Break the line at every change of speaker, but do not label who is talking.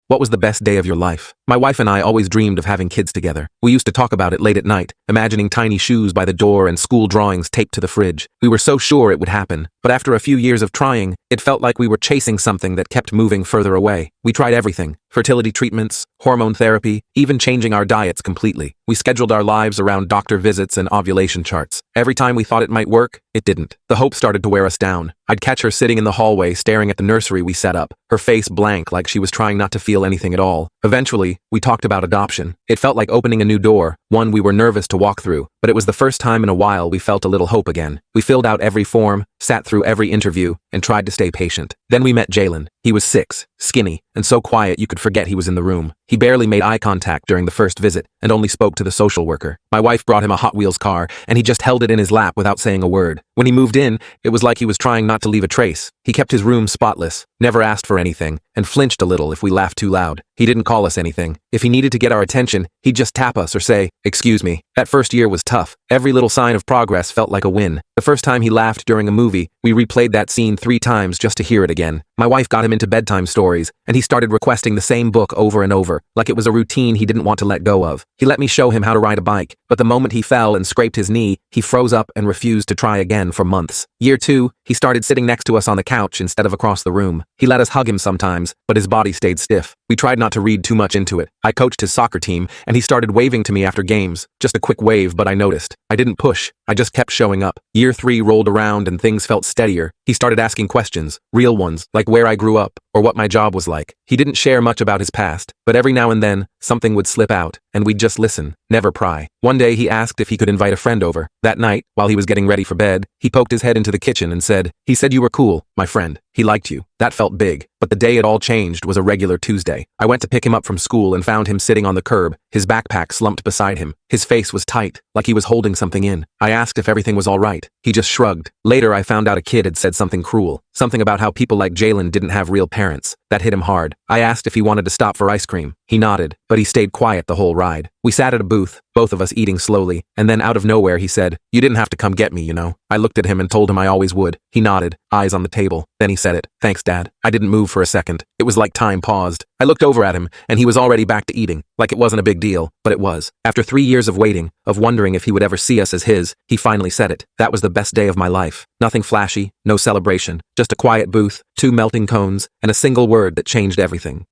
What was the best day of your life? My wife and I always dreamed of having kids together. We used to talk about it late at night, imagining tiny shoes by the door and school drawings taped to the fridge. We were so sure it would happen, but after a few years of trying, it felt like we were chasing something that kept moving further away. We tried everything: fertility treatments, hormone therapy, even changing our diets completely. We scheduled our lives around doctor visits and ovulation charts. Every time we thought it might work, it didn't. The hope started to wear us down. I'd catch her sitting in the hallway staring at the nursery we set up, her face blank like she was trying not to feel anything at all. Eventually, we talked about adoption. It felt like opening a new door, one we were nervous to walk through, but it was the first time in a while we felt a little hope again. We filled out every form, sat through every interview, and tried to stay patient. Then we met Jalen. He was 6, skinny, and so quiet you could forget he was in the room. He barely made eye contact during the first visit, and only spoke to the social worker. My wife brought him a Hot Wheels car, and he just held it in his lap without saying a word. When he moved in, it was like he was trying not to leave a trace. He kept his room spotless, never asked for anything, and flinched a little if we laughed too loud. He didn't call us anything. If he needed to get our attention, he'd just tap us or say, "Excuse me." That first year was tough. Every little sign of progress felt like a win. The first time he laughed during a movie, we replayed that scene 3 times just to hear it again. My wife got him into bedtime stories, and he started requesting the same book over and over, like it was a routine he didn't want to let go of. He let me show him how to ride a bike, but the moment he fell and scraped his knee, he froze up and refused to try again for months. Year 2, he started sitting next to us on the couch instead of across the room. He let us hug him sometimes, but his body stayed stiff. We tried not to read too much into it. I coached his soccer team, and he started waving to me after games. Just a quick wave, but I noticed. I didn't push. I just kept showing up. Year 3 rolled around and things felt steadier. He started asking questions, real ones, like where I grew up or what my job was like. He didn't share much about his past, but every now and then, something would slip out, and we'd just listen, never pry. One day he asked if he could invite a friend over. That night, while he was getting ready for bed, he poked his head into the kitchen and said, "He said you were cool, my friend. He liked you." That felt big, but the day it all changed was a regular Tuesday. I went to pick him up from school and found him sitting on the curb, his backpack slumped beside him. His face was tight, like he was holding something in. I asked if everything was all right. He just shrugged. Later, I found out a kid had said something cruel, something about how people like Jalen didn't have real parents. That hit him hard. I asked if he wanted to stop for ice cream. He nodded, but he stayed quiet the whole ride. We sat at a booth, both of us eating slowly, and then out of nowhere he said, "You didn't have to come get me, you know." I looked at him and told him I always would. He nodded, eyes on the table. Then he said it. "Thanks, Dad." I didn't move for a second. It was like time paused. I looked over at him, and he was already back to eating, like it wasn't a big deal, but it was. After 3 years of waiting, of wondering if he would ever see us as his, he finally said it. That was the best day of my life. Nothing flashy, no celebration, just a quiet booth, 2 melting cones, and a single word that changed everything.